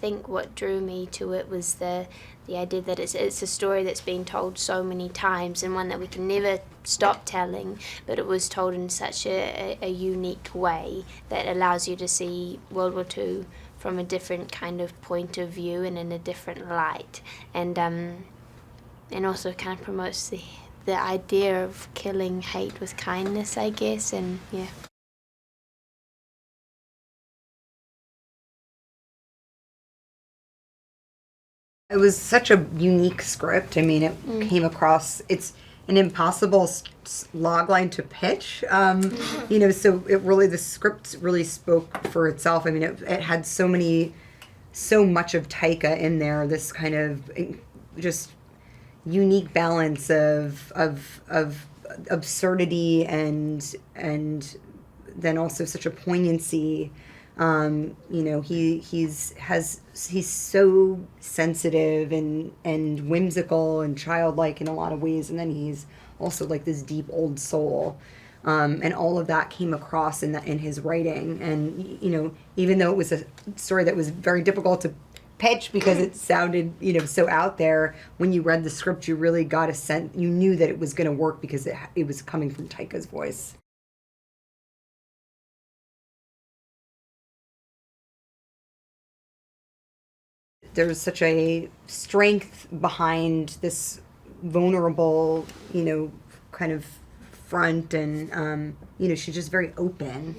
think what drew me to it was the idea that it's a story that's been told so many times, and one that we can never stop telling, but it was told in such a unique way that allows you to see World War II from a different kind of point of view and in a different light, and also kind of promotes the idea of killing hate with kindness, I guess, and yeah. It was such a unique script. I mean, it came across, it's an impossible logline to pitch. You know, so it really, the script really spoke for itself. I mean, it had so much of Taika in there, this kind of just unique balance of absurdity and then also such a poignancy. You know, he's so sensitive and whimsical and childlike in a lot of ways, and then he's also like this deep old soul, and all of that came across in his writing. And you know, even though it was a story that was very difficult to pitch because it sounded, you know, so out there, when you read the script, you really got a sense, you knew that it was going to work because it was coming from Taika's voice. There's such a strength behind this vulnerable, you know, kind of front, and you know, she's just very open,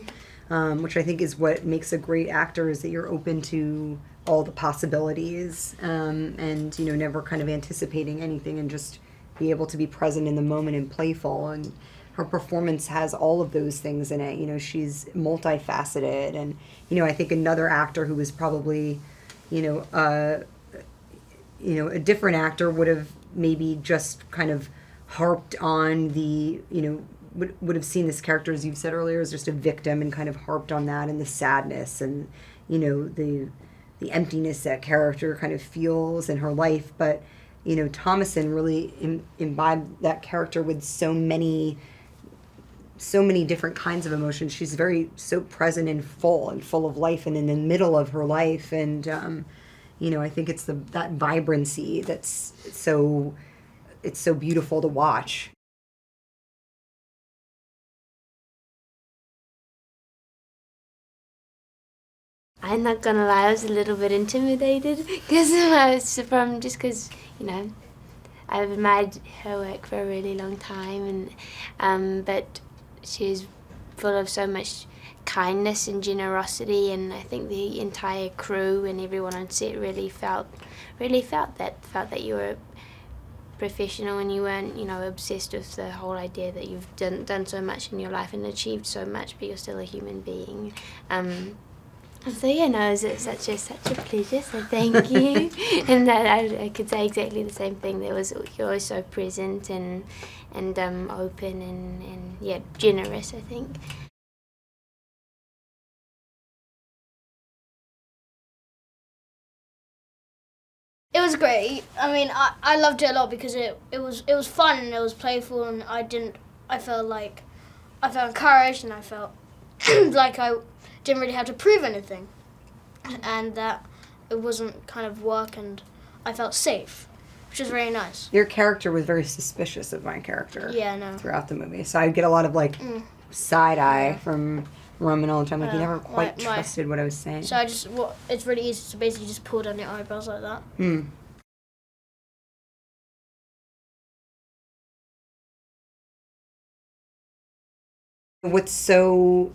which I think is what makes a great actor, is that you're open to all the possibilities, and you know, never kind of anticipating anything, and just be able to be present in the moment and playful. And her performance has all of those things in it. You know, she's multifaceted, and you know, I think another actor who was probably, you know, a different actor would have maybe just kind of harped on the, you know, would have seen this character, as you've said earlier, as just a victim, and kind of harped on that and the sadness and, you know, the emptiness that character kind of feels in her life. But, you know, Thomasin really imbibed that character with so many different kinds of emotions. She's so present and full of life, and in the middle of her life. And you know, I think it's that vibrancy that's so beautiful to watch. I'm not gonna lie, I was a little bit intimidated because you know, I've admired her work for a really long time, and but she's full of so much kindness and generosity, and I think the entire crew and everyone on set really felt that you were professional and you weren't, you know, obsessed with the whole idea that you've done so much in your life and achieved so much, but you're still a human being. So yeah, no, it's such a pleasure. So thank you, and that I could say exactly the same thing. You're always so present and open and yeah, generous, I think. It was great. I mean, I loved it a lot because it was fun and it was playful, and I felt encouraged, and I felt like I didn't really have to prove anything, and that it wasn't kind of work, and I felt safe, which was really nice. Your character was very suspicious of my character. Yeah, no. Throughout the movie, so I'd get a lot of like side eye from Roman all the time. Like, he never quite trusted what I was saying. So it's really easy to basically just pull down your eyebrows like that. What's so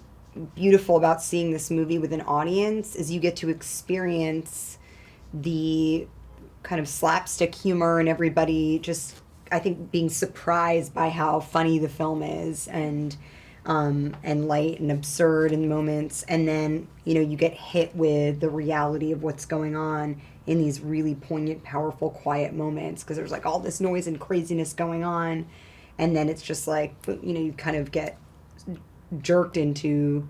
beautiful about seeing this movie with an audience is you get to experience the kind of slapstick humor and everybody just, I think, being surprised by how funny the film is, and light and absurd in moments. And then, you know, you get hit with the reality of what's going on in these really poignant, powerful, quiet moments, because there's like all this noise and craziness going on. And then it's just like, you know, you kind of get jerked into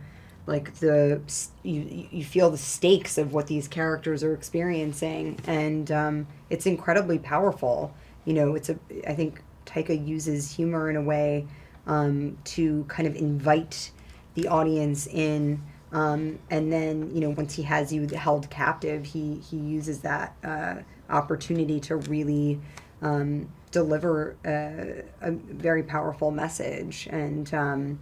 like you feel the stakes of what these characters are experiencing, and it's incredibly powerful. You know, I think Taika uses humor in a way to kind of invite the audience in, And then, once he has you held captive, he uses that opportunity to really deliver a very powerful message. And,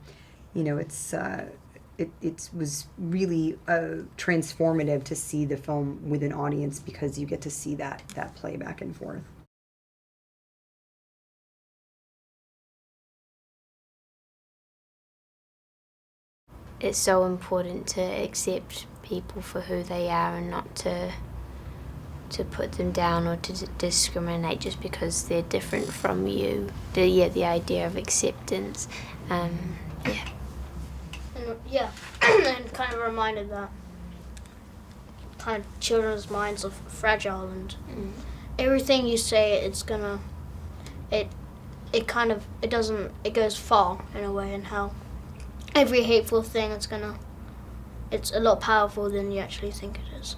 it was really transformative to see the film with an audience, because you get to see that play back and forth. It's so important to accept people for who they are and not to put them down or to discriminate just because they're different from you. The idea of acceptance. Yeah, and kind of reminded that kind of children's minds are fragile, and everything you say, it goes far in a way, and how every hateful thing it's a lot powerful than you actually think it is.